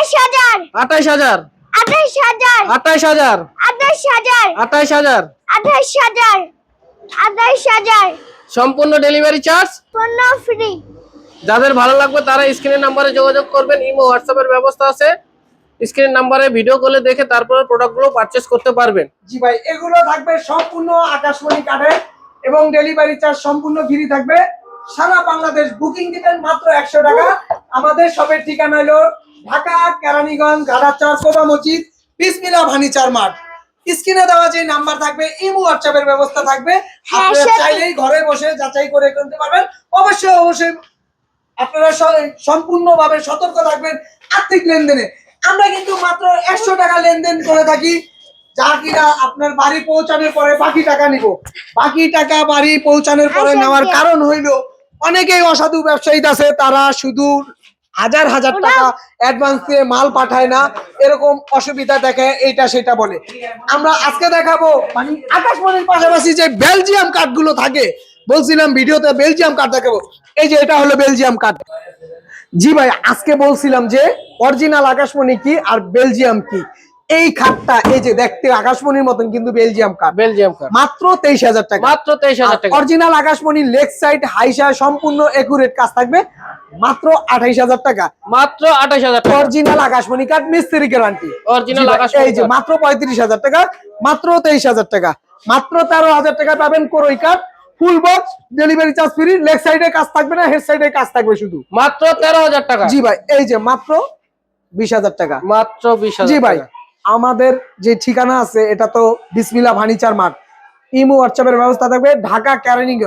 28000 28000 28000 28000 28000 28000 28000 সম্পূর্ণ delivery charge পণ্য free. যাদের ভালো লাগবে তারা স্ক্রিনের নম্বরে যোগাযোগ করবেন। ইমো হোয়াটসঅ্যাপের ব্যবস্থা আছে, স্ক্রিন নাম্বারে ভিডিও কলে দেখে তারপরে প্রোডাক্টগুলো পারচেজ করতে পারবেন। জি ভাই, এগুলো থাকবে সম্পূর্ণ আকাশমণি কার্ডে এবং ডেলিভারি চার্জ সম্পূর্ণ ফ্রি থাকবে। সারা বাংলাদেশ বুকিং দিবেন মাত্র 100 টাকা। আমাদের শপের ঠিকানা হলো ঢাকা কেরানীগঞ্জ গাড়াচর কোবা মসজিদ বিসমিল্লাহ ফার্নিচার মার্ট। স্ক্রিনে দেওয়া যে নাম্বার থাকবে ইমো হোয়াটসঅ্যাপের ব্যবস্থা থাকবে, আপনারা চাইলেই ঘরে বসে যাচাই করে কিনতে পারবেন। অবশ্যই আপনারা সম্পূর্ণভাবে সতর্ক থাকবেন আর্থিক লেনদেনে। আমরা কিন্তু মাত্র 100 টাকা লেনদেন করে থাকি, যা কিনা আপনার বাড়ি পৌঁছানোর পরে বাকি টাকা নিব। বাকি টাকা বাড়ি পৌঁছানোর পরে নেওয়ার কারণ হইল অনেকেই অসাধু ব্যবসায়ী আছে, তারা শুধু হাজার হাজার টাকা অ্যাডভান্স দিয়ে মাল পাঠায় না, এরকম অসুবিধা দেখে এইটা সেটা বলে। আমরা আজকে দেখাবো মানে আকাশমণির পাশাপাশি যে বেলজিয়াম কার্ডগুলো থাকে, বলছিলাম ভিডিওতে বেলজিয়াম কার্ড দেখাবো। এই যে এটা হলো বেলজিয়াম কার্ড। জি ভাই, আজকে বলছিলাম যে অরিজিনাল আকাশমণি কি আর বেলজিয়াম কি। এই কার্ডটা এই যে দেখতে আকাশমণির মতন, কিন্তু বেলজিয়াম কার্ড। বেলজিয়াম কার্ড মাত্র 23000 টাকা। মাত্র 23000 টাকা। অরিজিনাল আকাশমণি লেগ সাইড হাইসা সম্পূর্ণ একুরেট কাজ থাকবে, মাত্র 28000 টাকা। মাত্র 28000 টাকা। অরিজিনাল আকাশমণি কার্ড মিস্ত্রি গ্যারান্টি। অরিজিনাল আকাশমণি এই যে মাত্র 35000 টাকা, মাত্র 23000 টাকা। মাত্র 13000 টাকা পাবেন কোরই card, full box, delivery charge free. Leg সাইডে কাজ থাকবে না, হেড সাইডে কাজ থাকবে শুধু। মাত্র 13000 টাকা। জি ভাই, এই যে মাত্র 20000 টাকা। মাত্র 20000। জি ভাই, আমাদের যে ঠিকানা আছে এটা তো বিসমিল্লাহ ফার্নিচার মার্ট। ইমো হোয়াটসঅ্যাপের ব্যবস্থা থাকবে ঢাকা কেরানীগঞ্জ।